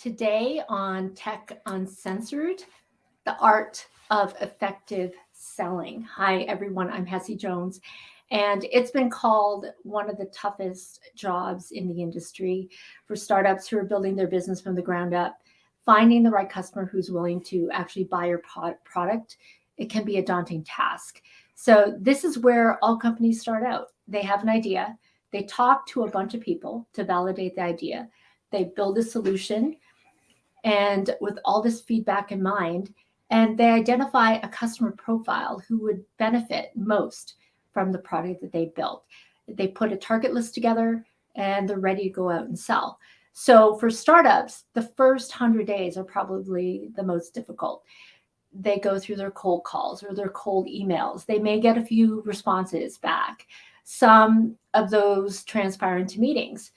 Today on Tech Uncensored, the art of effective selling. Hi, everyone. I'm Hessie Jones, and it's been called one of the toughest jobs in the industry for startups who are building their business from the ground up. Finding the right customer who's willing to actually buy your product, it can be a daunting task. So, this is where all companies start out. They have an idea, they talk to a bunch of people to validate the idea, they build a solution and with all this feedback in mind, and they identify a customer profile who would benefit most from the product that they built. They put a target list together and they're ready to go out and sell. So for startups, the first 100 days are probably the most difficult. They go through their cold calls or their cold emails. They may get a few responses back. Some of those transpire into meetings,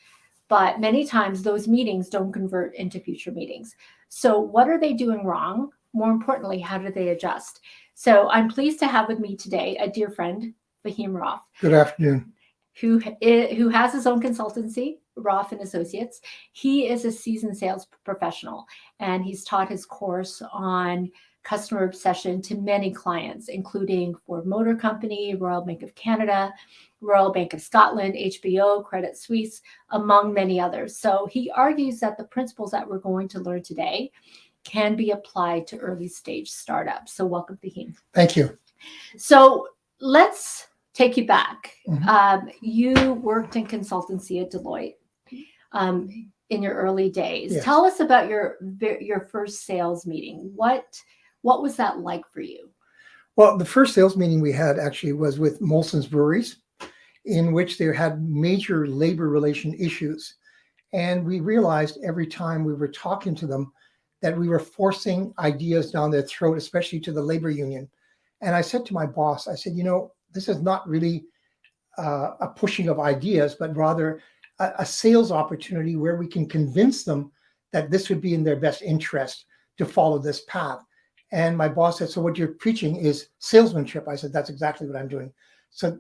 but many times those meetings don't convert into future meetings. So, what are they doing wrong? More importantly, how do they adjust? So, I'm pleased to have with me today a dear friend, Fahim Roth. Good afternoon. Who has his own consultancy, Roth and Associates. He is a seasoned sales professional, and he's taught his course on customer obsession to many clients, including Ford Motor Company, Royal Bank of Canada, Royal Bank of Scotland, HBO, Credit Suisse, among many others. So he argues that the principles that we're going to learn today can be applied to early stage startups. So welcome, Fahim. Thank you. So let's take you back. Mhm. You worked in consultancy at Deloitte in your early days. Yes. Tell us about your first sales meeting. What was that like for you? Well, the first sales meeting we had actually was with Molson's Breweries, in which they had major labor relation issues. And we realized every time we were talking to them that we were forcing ideas down their throat, especially to the labor union. And I said to my boss, I said, this is not really a pushing of ideas, but rather a sales opportunity where we can convince them that this would be in their best interest to follow this path. And my boss said, so what you're preaching is salesmanship. I said, that's exactly what I'm doing. So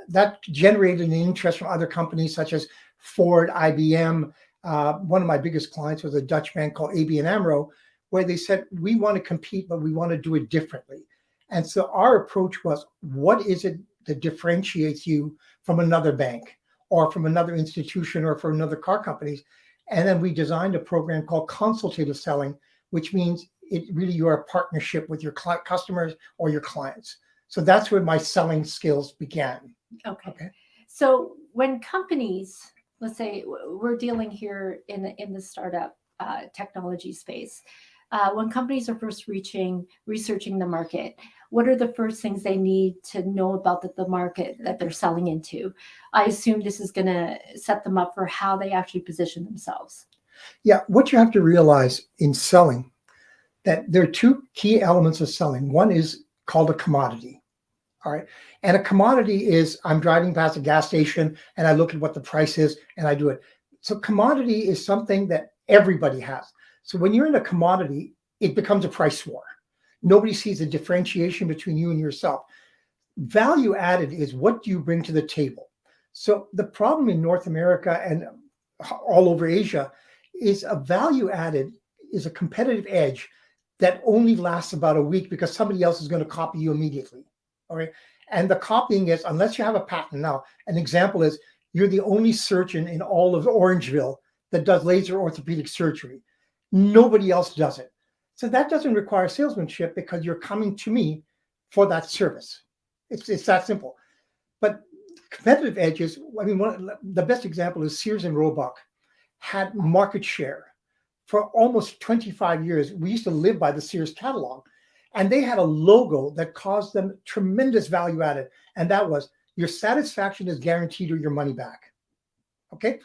that generated an interest from other companies such as Ford, IBM. One of my biggest clients was a Dutch bank called ABN AMRO, where they said, we want to compete, but we want to do it differently. And so our approach was, what is it that differentiates you from another bank or from another institution or from another car companies? And then we designed a program called consultative selling, which means you're a partnership with your customers or your clients. So that's where my selling skills began. Okay. So when companies, let's say we're dealing here in the startup technology space, when companies are first researching the market, what are the first things they need to know about the market that they're selling into? I assume this is going to set them up for how they actually position themselves. Yeah, what you have to realize in selling, that there are two key elements of selling. One is called a commodity. All right. And a commodity is I'm driving past a gas station and I look at what the price is and I do it. So commodity is something that everybody has. So when you're in a commodity, it becomes a price war. Nobody sees a differentiation between you and yourself. Value added is what do you bring to the table? So the problem in North America and all over Asia is a value added is a competitive edge that only lasts about a week because somebody else is going to copy you immediately. All right. And the copying is, unless you have a patent. Now, an example is you're the only surgeon in all of Orangeville that does laser orthopedic surgery. Nobody else does it. So that doesn't require salesmanship because you're coming to me for that service. It's that simple. But competitive edges, I mean, the best example is Sears and Roebuck had market share for almost 25 years. We used to live by the Sears catalog, and they had a logo that caused them tremendous value added. And that was your satisfaction is guaranteed or your money back. Okay.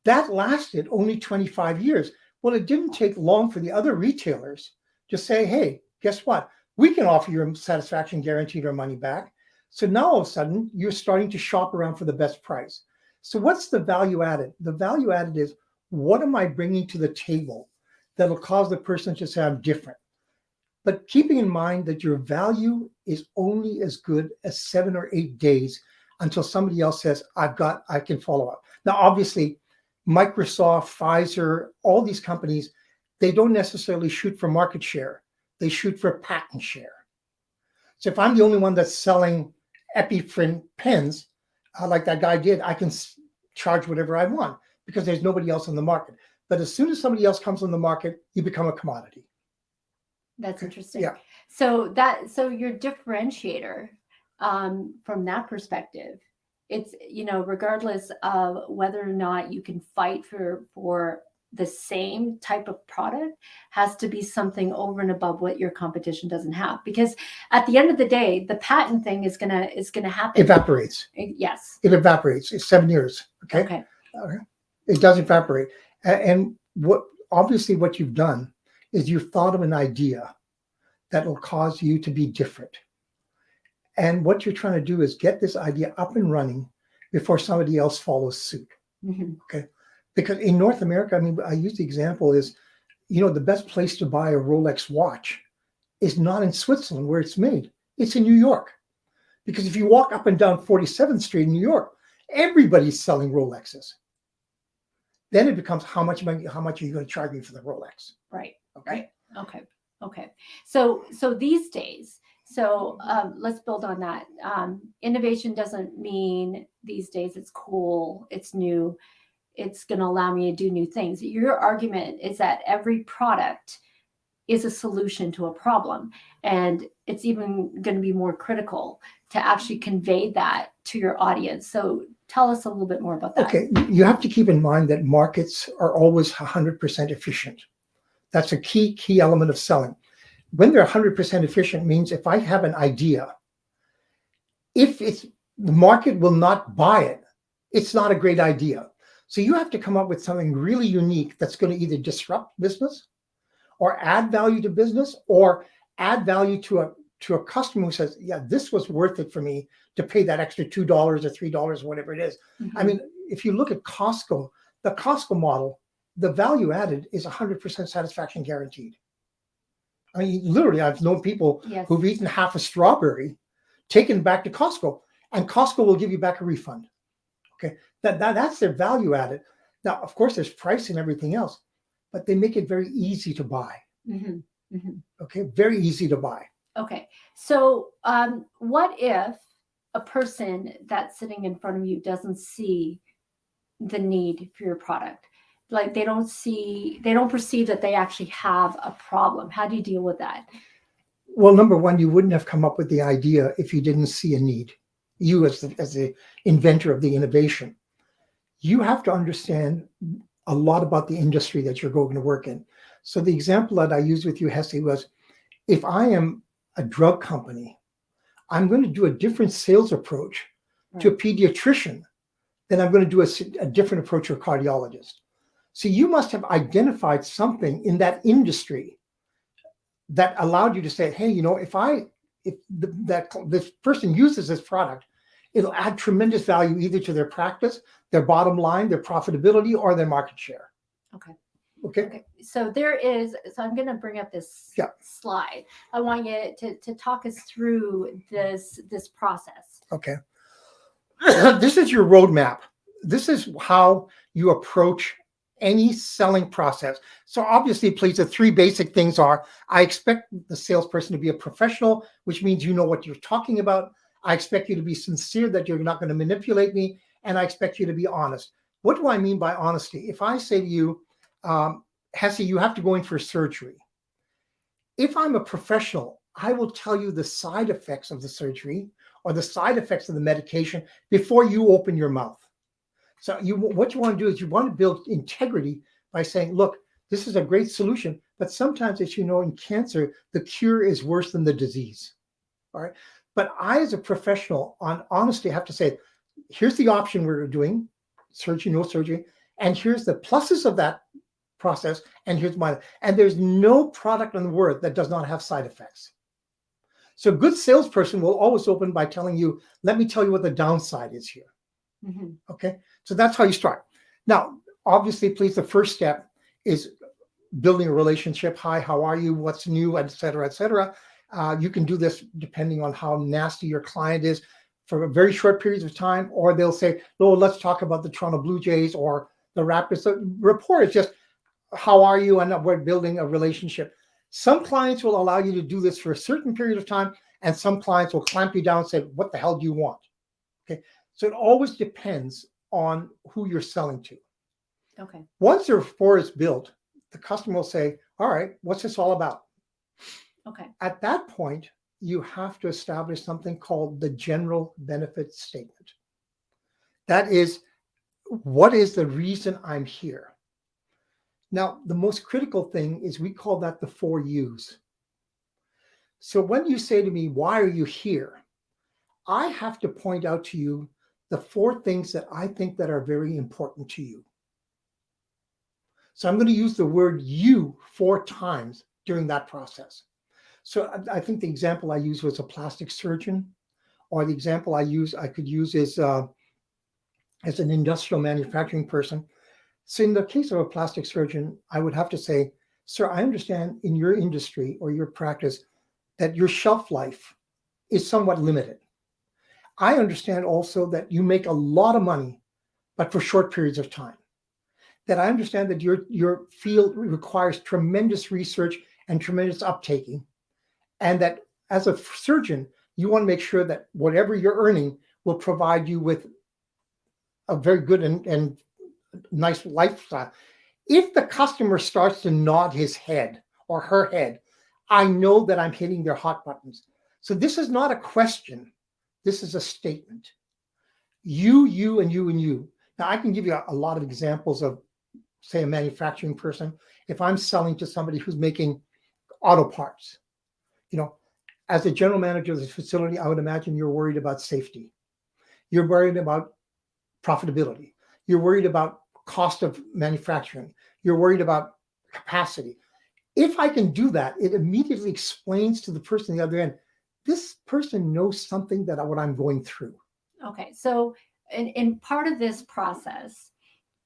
That lasted only 25 years. Well, it didn't take long for the other retailers to say, hey, guess what? We can offer your satisfaction guaranteed or money back. So now all of a sudden you're starting to shop around for the best price. So what's the value added? The value added is, what am I bringing to the table that'll cause the person to say I'm different? But keeping in mind that your value is only as good as 7 or 8 days until somebody else says, I can follow up. Now, obviously, Microsoft, Pfizer, all these companies they don't necessarily shoot for market share. They shoot for patent share. So if I'm the only one that's selling epinephrine pens, like that guy did, I can charge whatever I want because there's nobody else on the market. But as soon as somebody else comes on the market, you become a commodity. That's interesting. Yeah. So your differentiator, from that perspective, it's, regardless of whether or not you can fight for the same type of product, has to be something over and above what your competition doesn't have. Because at the end of the day, the patent thing is gonna happen. Evaporates. Yes. It evaporates. It's 7 years. Okay. Okay. It does evaporate. And what you've done is you've thought of an idea that will cause you to be different. And what you're trying to do is get this idea up and running before somebody else follows suit. Mm-hmm. Okay. Because in North America, I mean, I use the example is, the best place to buy a Rolex watch is not in Switzerland where it's made. It's in New York. Because if you walk up and down 47th Street in New York, everybody's selling Rolexes. Then it becomes how much are you going to charge me for the Rolex? Right. Okay. Right. Okay. So these days, let's build on that. Innovation doesn't mean these days it's cool, it's new, it's going to allow me to do new things. Your argument is that every product is a solution to a problem, and it's even going to be more critical to actually convey that to your audience. So tell us a little bit more about that. Okay, you have to keep in mind that markets are always 100% efficient. That's a key element of selling. When they're 100% efficient means if I have an idea, if the market will not buy it, it's not a great idea. So you have to come up with something really unique that's going to either disrupt business or add value to business or add value to a customer who says, yeah, this was worth it for me to pay that extra $2 or $3, whatever it is. Mm-hmm. I mean, if you look at Costco, the Costco model, the value added is 100% satisfaction guaranteed. I mean, literally, I've known people who've eaten half a strawberry, taken it back to Costco, and Costco will give you back a refund. Okay, that's their value added. Now, of course, there's price and everything else, but they make it very easy to buy. Mm-hmm. Mm-hmm. Okay, very easy to buy. Okay, so what if a person that's sitting in front of you doesn't see the need for your product? Like they don't perceive that they actually have a problem. How do you deal with that? Well, number one, you wouldn't have come up with the idea if you didn't see a need. You as the inventor of the innovation, you have to understand a lot about the industry that you're going to work in. So the example that I used with you, Hesse, was if I am a drug company, I'm going to do a different sales approach to a pediatrician than I'm going to do a different approach to a cardiologist. So you must have identified something in that industry that allowed you to say, hey, if this person uses this product, it'll add tremendous value either to their practice, their bottom line, their profitability, or their market share. Okay. So I'm going to bring up this slide. I want you to talk us through this process. Okay. This is your roadmap. This is how you approach any selling process. So obviously, please, the three basic things are, I expect the salesperson to be a professional, which means you know what you're talking about. I expect you to be sincere, that you're not going to manipulate me. And I expect you to be honest. What do I mean by honesty? If I say to you, Hesse, you have to go in for surgery. If I'm a professional, I will tell you the side effects of the surgery or the side effects of the medication before you open your mouth. So what you want to do is you want to build integrity by saying, look, this is a great solution, but sometimes, as you know, in cancer, the cure is worse than the disease. All right. But I, as a professional, on honesty, have to say, here's the option we're doing, surgery, no surgery, and here's the pluses of that process, and here's mine. And there's no product on the world that does not have side effects. So a good salesperson will always open by telling you, let me tell you what the downside is here. Mm-hmm. Okay, so that's how you start. Now, obviously, please, the first step is building a relationship. Hi, how are you? What's new, et cetera, et cetera. You can do this depending on how nasty your client is for very short periods of time, or they'll say, no, let's talk about the Toronto Blue Jays or the Raptors. So rapport is just, how are you, and we're building a relationship. Some clients will allow you to do this for a certain period of time, and some clients will clamp you down and say, what the hell do you want? Okay. So it always depends on who you're selling to. Okay. Once the rapport is built, the customer will say, all right, what's this all about? Okay. At that point, you have to establish something called the general benefit statement. That is, what is the reason I'm here? Now, the most critical thing is we call that the 4 U's. So when you say to me, why are you here? I have to point out to you the 4 things that I think that are very important to you. So I'm going to use the word you 4 times during that process. So I think the example I used was a plastic surgeon, or the example I could use is as an industrial manufacturing person. So in the case of a plastic surgeon, I would have to say, sir, I understand in your industry or your practice that your shelf life is somewhat limited. I understand also that you make a lot of money, but for short periods of time. That I understand that your field requires tremendous research and tremendous uptaking, and that as a surgeon, you want to make sure that whatever you're earning will provide you with a very good and nice lifestyle. If the customer starts to nod his head or her head, I know that I'm hitting their hot buttons. So this is not a question. This is a statement. You, and you, and you. Now, I can give you a lot of examples of, say, a manufacturing person. If I'm selling to somebody who's making auto parts, as a general manager of the facility, I would imagine you're worried about safety. You're worried about profitability. You're worried about cost of manufacturing. You're worried about capacity. If I can do that, it immediately explains to the person on the other end, this person knows something that what I'm going through. Okay. So in part of this process,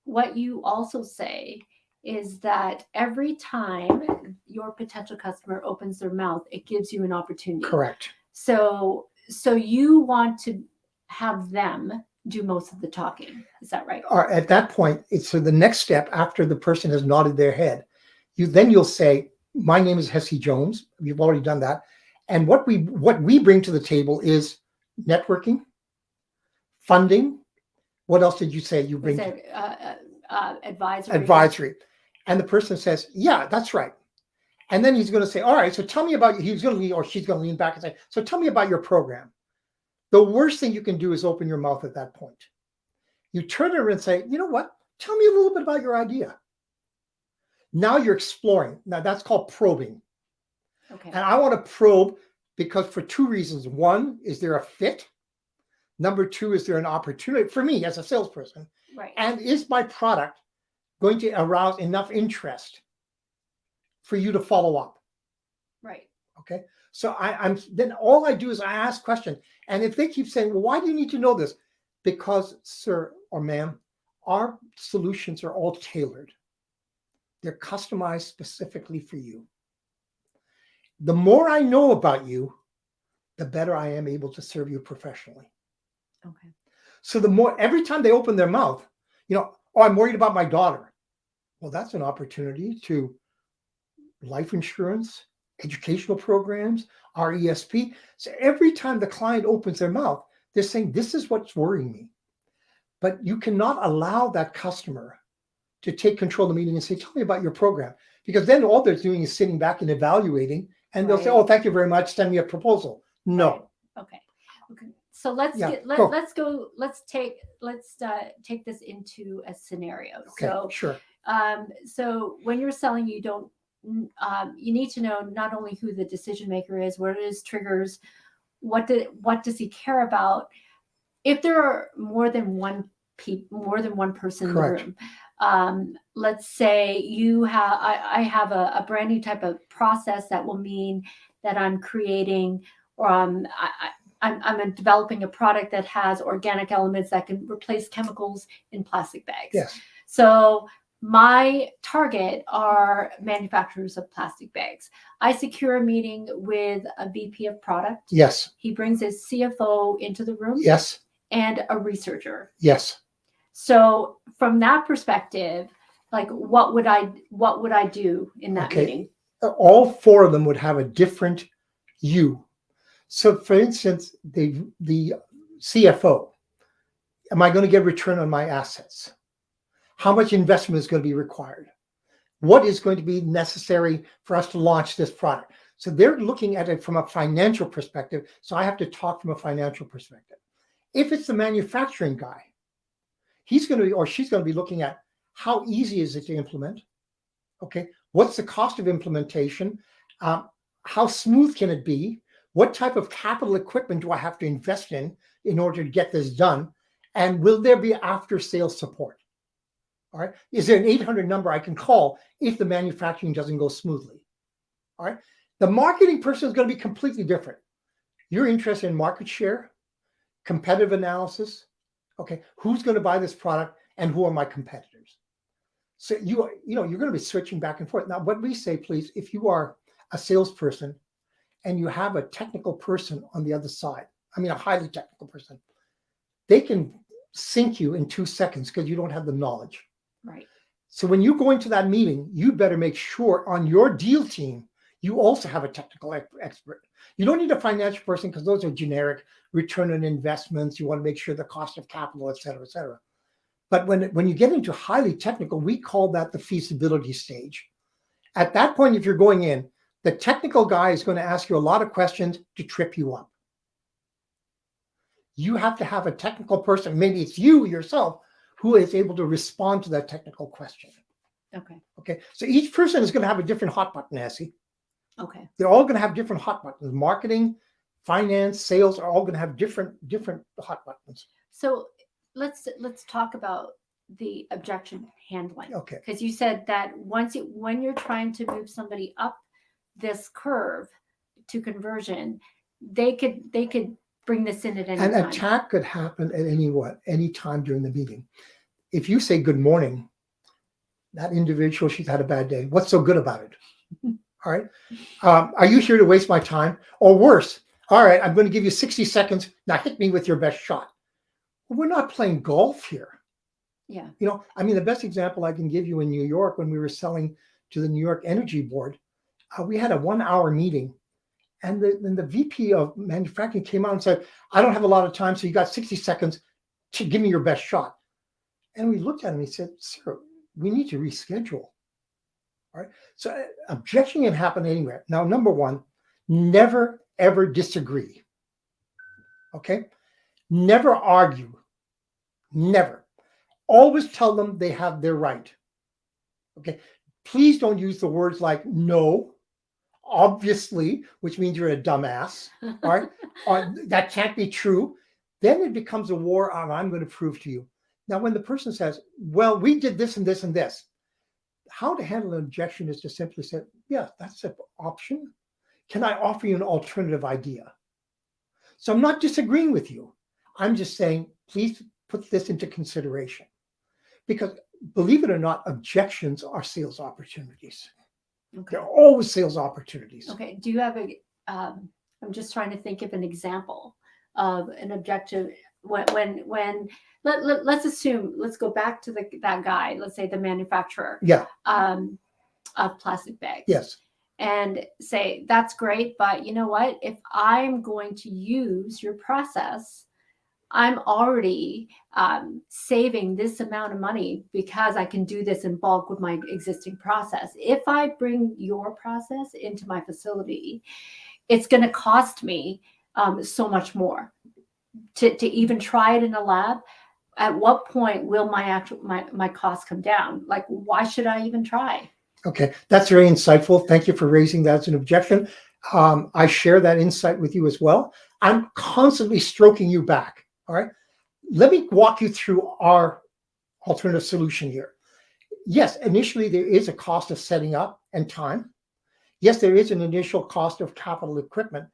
what you also say is that every time your potential customer opens their mouth, it gives you an opportunity. Correct. So you want to have them do most of the talking. Is that right? Or at that point, so the next step after the person has nodded their head, you'll say, my name is Hesse Jones. You've already done that. And what we bring to the table is networking, funding. What else did you say you bring? Advisory. Advisory. And the person says, yeah, that's right. And then he's going to say, all right, so tell me about, he's going to lean, or she's going to lean back and say, so tell me about your program. The worst thing you can do is open your mouth at that point. You turn it around and say, you know what? Tell me a little bit about your idea. Now you're exploring. Now that's called probing. Okay. And I want to probe because for 2 reasons. One, is there a fit? Number 2, is there an opportunity for me as a salesperson? Right. And is my product going to arouse enough interest for you to follow up? Right. Okay. So I'm then all I do is I ask questions. And if they keep saying, well, why do you need to know this? Because, sir or ma'am, our solutions are all tailored. They're customized specifically for you. The more I know about you, the better I am able to serve you professionally. Okay. So the more, every time they open their mouth, oh, I'm worried about my daughter. Well, that's an opportunity to life insurance, educational programs, RESP. So every time the client opens their mouth, they're saying, this is what's worrying me. But you cannot allow that customer to take control of the meeting and say, tell me about your program. Because then all they're doing is sitting back and evaluating, and they'll say, oh, thank you very much, send me a proposal. No. Right. Okay. So let's take this into a scenario. Okay, so sure. So when you're selling, you don't you need to know not only who the decision maker is, what his triggers, what does he care about. If there are more than one person Correct. in the room, let's say I have a brand new type of process that will mean that I'm creating, or I'm developing a product that has organic elements that can replace chemicals in plastic bags. Yes. So my target are manufacturers of plastic bags. I secure a meeting with a VP of product. Yes. He brings his CFO into the room. Yes. And a researcher. Yes. So from that perspective, Like what would I do in that Okay. meeting? All four of them would have a different you. So for instance, the CFO, am I going to get return on my assets? How much investment is going to be required? What is going to be necessary for us to launch this product? So they're looking at it from a financial perspective. So I have to talk from a financial perspective. If it's the manufacturing guy, he's going to be, or she's going to be looking at how easy is it to implement? Okay. What's the cost of implementation? How smooth can it be? What type of capital equipment do I have to invest in order to get this done? And will there be after sales support? All right. Is there an 800 number I can call if the manufacturing doesn't go smoothly? All right. The marketing person is going to be completely different. You're interested in market share, competitive analysis. Okay. Who's going to buy this product and who are my competitors? So you're going to be switching back and forth. Now, what we say, please, if you are a salesperson and you have a technical person on the other side, I mean, a highly technical person, they can sink you in 2 seconds because you don't have the knowledge. Right. So when you go into that meeting, you better make sure on your deal team, you also have a technical expert. You don't need a financial person because those are generic return on investments. You want to make sure the cost of capital, et cetera, et cetera. But when you get into highly technical, we call that the feasibility stage. At that point, if you're going in, the technical guy is going to ask you a lot of questions to trip you up. You have to have a technical person, maybe it's you yourself, who is able to respond to that technical question. Okay. Okay. So each person is going to have a different hot button, Essie. Okay. They're all going to have different hot buttons. Marketing, finance, sales are all going to have different hot buttons. So let's talk about the objection handling. Okay. Because you said that when you're trying to move somebody up this curve to conversion, they could bring this in at any An time. attack could happen at any time during the meeting. If you say good morning, that individual, she's had a bad day. What's so good about it? All right. Are you here to waste my time? Or worse, all right, I'm going to give you 60 seconds. Now hit me with your best shot. Well, we're not playing golf here. Yeah. I mean, the best example I can give you in New York, when we were selling to the New York Energy Board, we had a 1-hour meeting. And the VP of manufacturing came out and said, I don't have a lot of time, so you got 60 seconds to give me your best shot. And we looked at him and he said, sir, we need to reschedule. All right. So objection can happen anywhere. Now, number one, never, ever disagree. Okay. Never argue. Never. Always tell them they have their right. Okay. Please don't use the words like no, obviously, which means you're a dumbass. All right. Or that can't be true. Then it becomes a war on I'm going to prove to you. Now, when the person says, well, we did this and this and this, how to handle an objection is to simply say, yeah, that's an option. Can I offer you an alternative idea? So I'm not disagreeing with you. I'm just saying, please put this into consideration. Because believe it or not, objections are sales opportunities. Okay. They're always sales opportunities. Okay. Do you have I'm just trying to think of an example of an objective let's assume, let's go back to that guy, let's say the manufacturer of plastic bags. Yes. And say, that's great, but you know what? If I'm going to use your process, I'm already saving this amount of money because I can do this in bulk with my existing process. If I bring your process into my facility, it's going to cost me so much more to even try it in a lab. At what point will my costs come down? Like, why should I even try? Okay, that's very insightful. Thank you for raising that as an objection. I share that insight with you as well. I'm constantly stroking you back. All right. Let me walk you through our alternative solution here. Yes, initially there is a cost of setting up and time. Yes, there is an initial cost of capital equipment,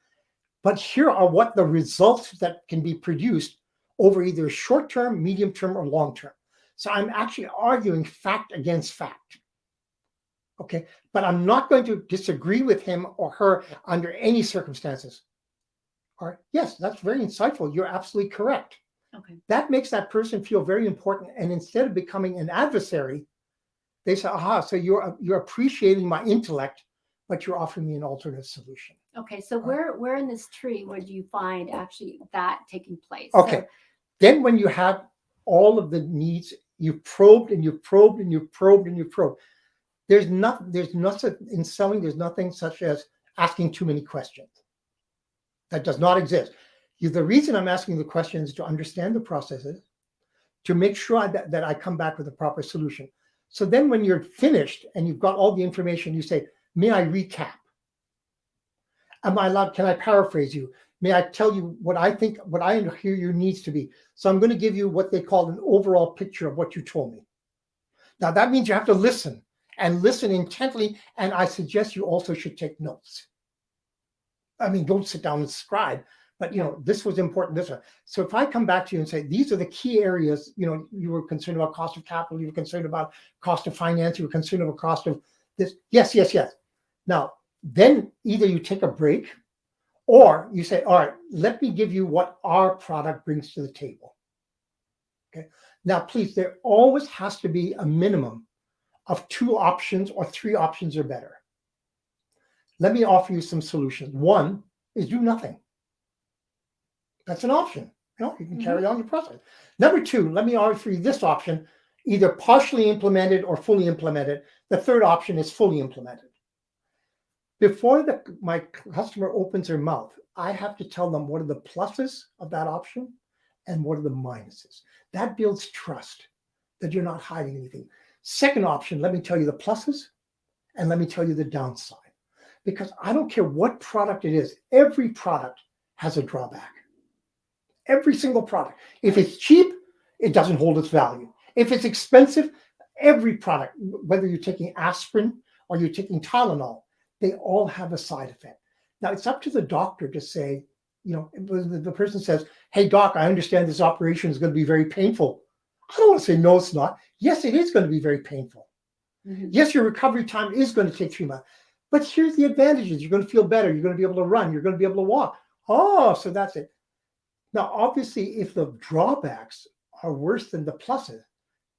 but here are what the results that can be produced over either short term, medium term, or long term. So I'm actually arguing fact against fact. Okay, but I'm not going to disagree with him or her under any circumstances. All right. Yes, that's very insightful. You're absolutely correct. Okay. That makes that person feel very important. And instead of becoming an adversary, They say, aha, so you're appreciating my intellect, but you're offering me an alternative solution. Okay, so where in this tree would you find actually that taking place? Okay. Then when you have all of the needs, you've probed and you've probed and you've probed and you've probed. There's nothing in selling, there's nothing such as asking too many questions. That does not exist. The reason I'm asking the questions is to understand the processes, to make sure that I come back with a proper solution. So then when you're finished and you've got all the information, you say, may I recap? Am I allowed? Can I paraphrase you? May I tell you what I think, what I hear your needs to be? So I'm going to give you what they call an overall picture of what you told me. Now that means you have to listen and listen intently. And I suggest you also should take notes. I mean, don't sit down and scribe, but this was important, this one. So if I come back to you and say, these are the key areas, you were concerned about cost of capital, you were concerned about cost of finance, you were concerned about cost of this. Yes. Now, then either you take a break or you say, all right, let me give you what our product brings to the table. Okay. Now, please, there always has to be a minimum of 2 options or 3 options or better. Let me offer you some solutions. One is do nothing. That's an option. You can carry on your process. Number 2, let me offer you this option, either partially implemented or fully implemented. The third option is fully implemented. Before my customer opens their mouth, I have to tell them what are the pluses of that option and what are the minuses. That builds trust that you're not hiding anything. Second option, let me tell you the pluses and let me tell you the downside. Because I don't care what product it is, every product has a drawback. Every single product. If it's cheap, it doesn't hold its value. If it's expensive, every product, whether you're taking aspirin or you're taking Tylenol, they all have a side effect. Now, it's up to the doctor to say, the person says, hey, doc, I understand this operation is going to be very painful. I don't want to say, no, it's not. Yes, it is going to be very painful. Mm-hmm. Yes, your recovery time is going to take 3 months. But here's the advantages. You're going to feel better. You're going to be able to run. You're going to be able to walk. Oh, so that's it. Now, obviously, if the drawbacks are worse than the pluses,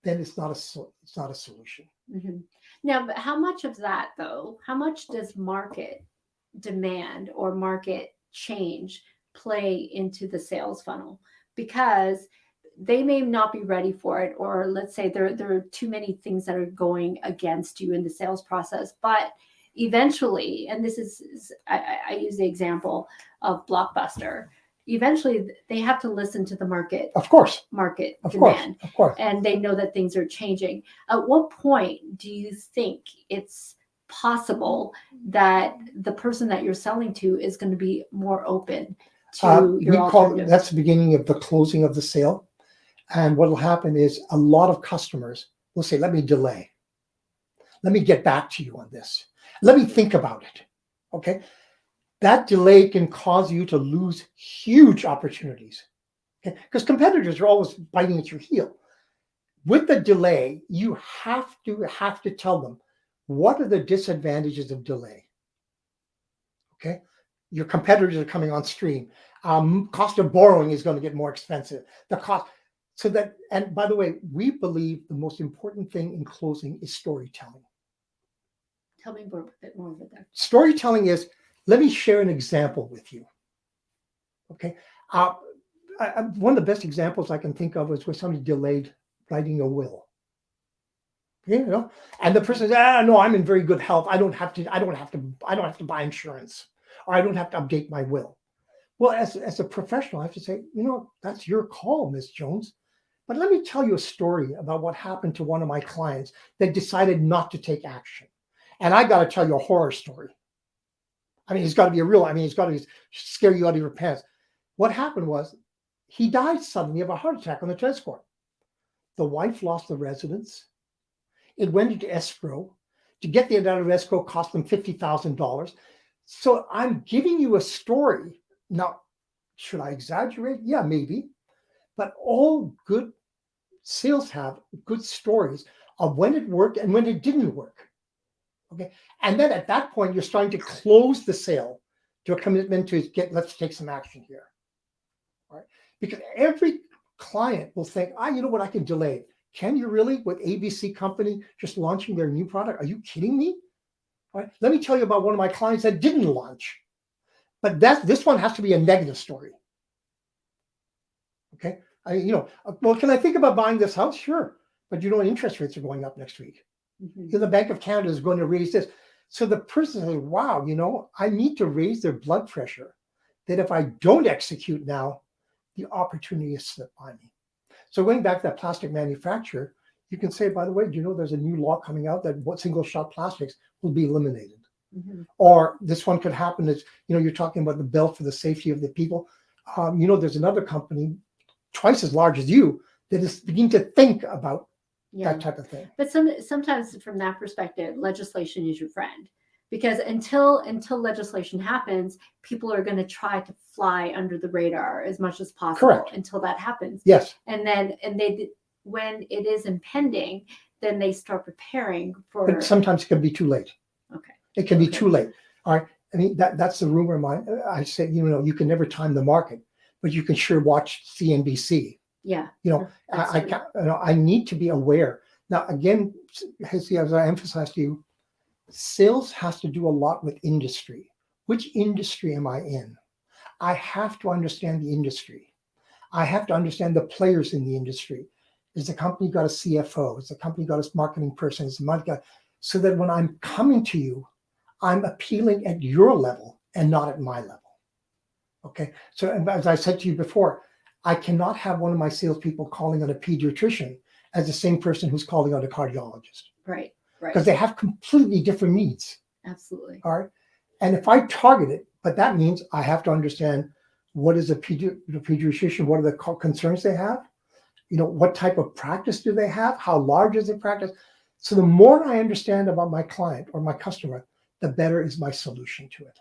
then it's not a solution. Mm-hmm. Now, but how much of that, though, how much does market demand or market change play into the sales funnel? Because they may not be ready for it, or let's say there are too many things that are going against you in the sales process, but eventually, and this is, I use the example of Blockbuster. Eventually, they have to listen to the market. Of course. Market of demand. Course. Of course. And they know that things are changing. At what point do you think it's possible that the person that you're selling to is going to be more open to your alternative? That's the beginning of the closing of the sale. And what will happen is a lot of customers will say, let me delay. Let me get back to you on this. Let me think about it. Okay. That delay can cause you to lose huge opportunities. Okay? Because competitors are always biting at your heel. With the delay, you have to tell them what are the disadvantages of delay. Okay. Your competitors are coming on stream. Cost of borrowing is going to get more expensive. The cost. So that, and by the way, we believe the most important thing in closing is storytelling. Tell me a bit more about that. Storytelling is, let me share an example with you. Okay. One of the best examples I can think of was where somebody delayed writing a will. And the person says, no, I'm in very good health. I don't have to buy insurance, or I don't have to update my will. Well, as a professional, I have to say, that's your call, Ms. Jones. But let me tell you a story about what happened to one of my clients that decided not to take action. And I got to tell you a horror story. I mean, it's got to be it's got to scare you out of your pants. What happened was he died suddenly of a heart attack on the tennis court. The wife lost the residence. It went into escrow. To get the out of escrow cost them $50,000. So I'm giving you a story. Now, should I exaggerate? Yeah, maybe. But all good sales have good stories of when it worked and when it didn't work. Okay. And then at that point, you're starting to close the sale to a commitment to let's take some action here. All right. Because every client will think, you know what, I can delay it. Can you really, with ABC company just launching their new product? Are you kidding me? All right. Let me tell you about one of my clients that didn't launch. But this one has to be a negative story. Okay. Well, can I think about buying this house? Sure. But interest rates are going up next week. Mhm. The Bank of Canada is going to raise this. So the person says, wow, I need to raise their blood pressure that if I don't execute now, the opportunity is slipped by me. So going back to that plastic manufacturer, you can say, by the way, there's a new law coming out that single-shot plastics will be eliminated. Mhm. Or this one could happen is, you're talking about the belt for the safety of the people. There's another company twice as large as you that is beginning to think about Yeah. that type of thing. But sometimes from that perspective, legislation is your friend, because until legislation happens, people are going to try to fly under the radar as much as possible. Correct. Until that happens. Yes. And they when it is impending, then they start preparing for. But sometimes it can be too late. Okay. It can be too late. All right. I mean, that's the rumor of mine. I say, you can never time the market, but you can sure watch CNBC. Yeah. I need to be aware. Now, again, as I emphasized to you, sales has to do a lot with industry. Which industry am I in? I have to understand the industry. I have to understand the players in the industry. Is the company got a CFO? Is the company got a marketing person? Is the marketing guy? So that when I'm coming to you, I'm appealing at your level and not at my level. Okay. So as I said to you before, I cannot have one of my salespeople calling on a pediatrician as the same person who's calling on a cardiologist. Right. Right. Because they have completely different needs. Absolutely. All right. And if I target it, but that means I have to understand what is the pediatrician, what are the concerns they have? What type of practice do they have? How large is the practice? So the more I understand about my client or my customer, the better is my solution to it.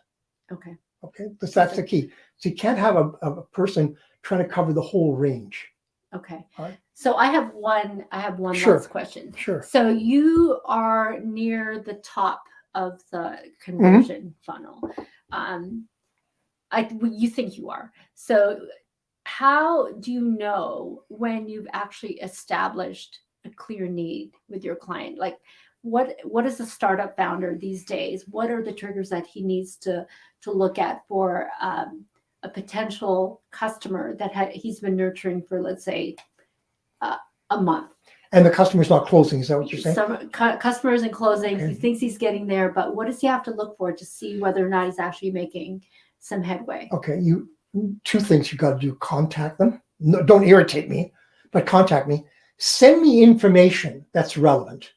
Okay. Okay. Because that's the key. So you can't have a person trying to cover the whole range. Okay. All right. So I have one Sure. last question. Sure. So you are near the top of the conversion funnel. You think you are. So how do you know when you've actually established a clear need with your client? Like what is a startup founder these days? What are the triggers that he needs to look at for a potential customer that he's been nurturing for, let's say, a month? And the customer's not closing. Is that what you're saying? Some customers in closing. Okay. He thinks he's getting there, but what does he have to look for to see whether or not he's actually making some headway? Okay. Two things you got to do: contact them. No, don't irritate me, but contact me. Send me information that's relevant,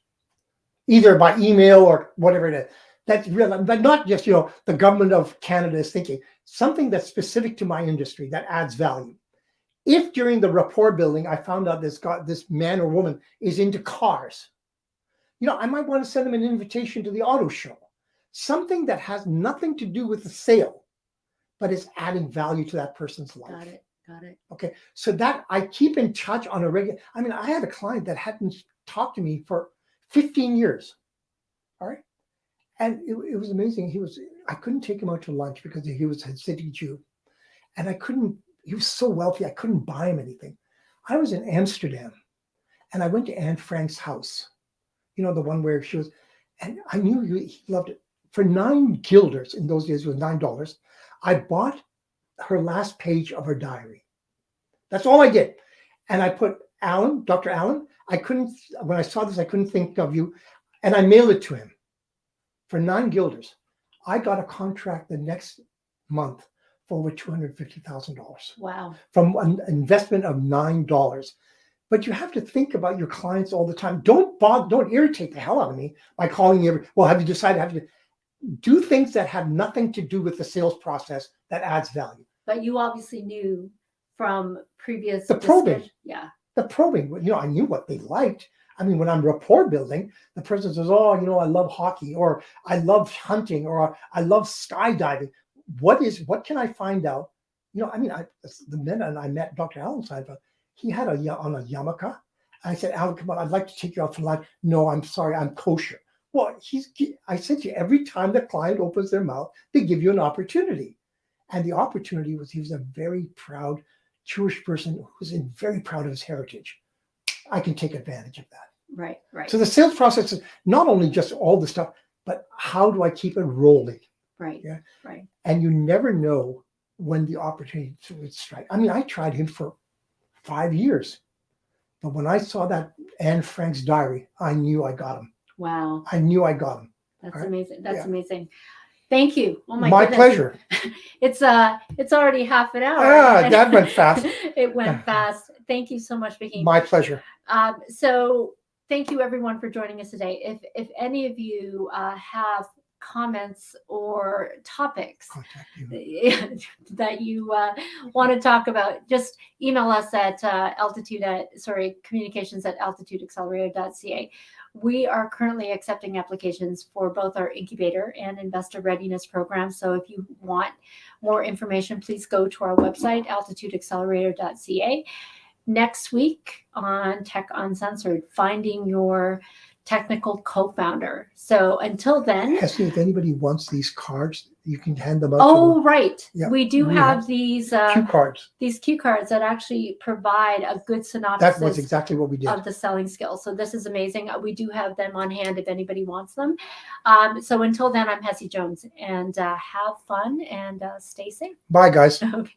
either by email or whatever it is. That's relevant, but not just the government of Canada is thinking something that's specific to my industry that adds value. If during the rapport building I found out this man or woman is into cars, I might want to send them an invitation to the auto show, something that has nothing to do with the sale, but is adding value to that person's life. Got it. Okay. So that I keep in touch on a regular. I mean, I had a client that hadn't talked to me for 15 years. All right. And it was amazing. I couldn't take him out to lunch because he was a Hasidic Jew. And he was so wealthy, I couldn't buy him anything. I was in Amsterdam and I went to Anne Frank's house, the one where she was, and I knew he loved it. For 9 guilders, in those days it was $9, I bought her last page of her diary. That's all I did. And I put Dr. Allen, when I saw this, I couldn't think of you. And I mailed it to him for 9 guilders. I got a contract the next month for over $250,000. Wow. From an investment of $9. But you have to think about your clients all the time. Don't irritate the hell out of me by calling me well, have you decided? Have you do things that have nothing to do with the sales process that adds value? But you obviously knew from previous probing. Yeah. The probing. I knew what they liked. I mean, when I'm rapport building, the person says, "Oh, I love hockey," or "I love hunting," or "I love skydiving." What can I find out? The minute I met Dr. Alan Seinfeld, he had on a yarmulke. I said, "Alan, come on, I'd like to take you out for lunch." "No, I'm sorry, I'm kosher." Well, I said to you, every time the client opens their mouth, they give you an opportunity. And the opportunity was he was a very proud Jewish person who was very proud of his heritage. I can take advantage of that. Right. Right. So the sales process is not only just all the stuff, but how do I keep it rolling? Right. Yeah. Right. And you never know when the opportunity would strike. I mean, I tried him for 5 years, but when I saw that Anne Frank's diary, I knew I got him. Wow. I knew I got him. That's Right? amazing. That's Yeah. amazing. Thank you. Oh my My goodness. pleasure. It's already half an hour. Ah, that went fast. It went fast. Thank you so much, Vicky. My pleasure. So thank you everyone for joining us today. If any of you have comments or topics Contact you. that you want to talk about, just email us at communications@altitudeaccelerator.ca. We are currently accepting applications for both our incubator and investor readiness program. So if you want more information, please go to our website, altitudeaccelerator.ca. Next week on Tech Uncensored, finding your technical co-founder. So until then, Hessie, if anybody wants these cards, you can hand them out. oh, right. Yeah, we do we have have these cue cards. These cue cards that actually provide a good That synopsis was exactly what we did. of the selling skills. So this is amazing. We do have them on hand if anybody wants them. So until then, I'm Hessie Jones, and have fun and stay safe. Bye, guys. Okay.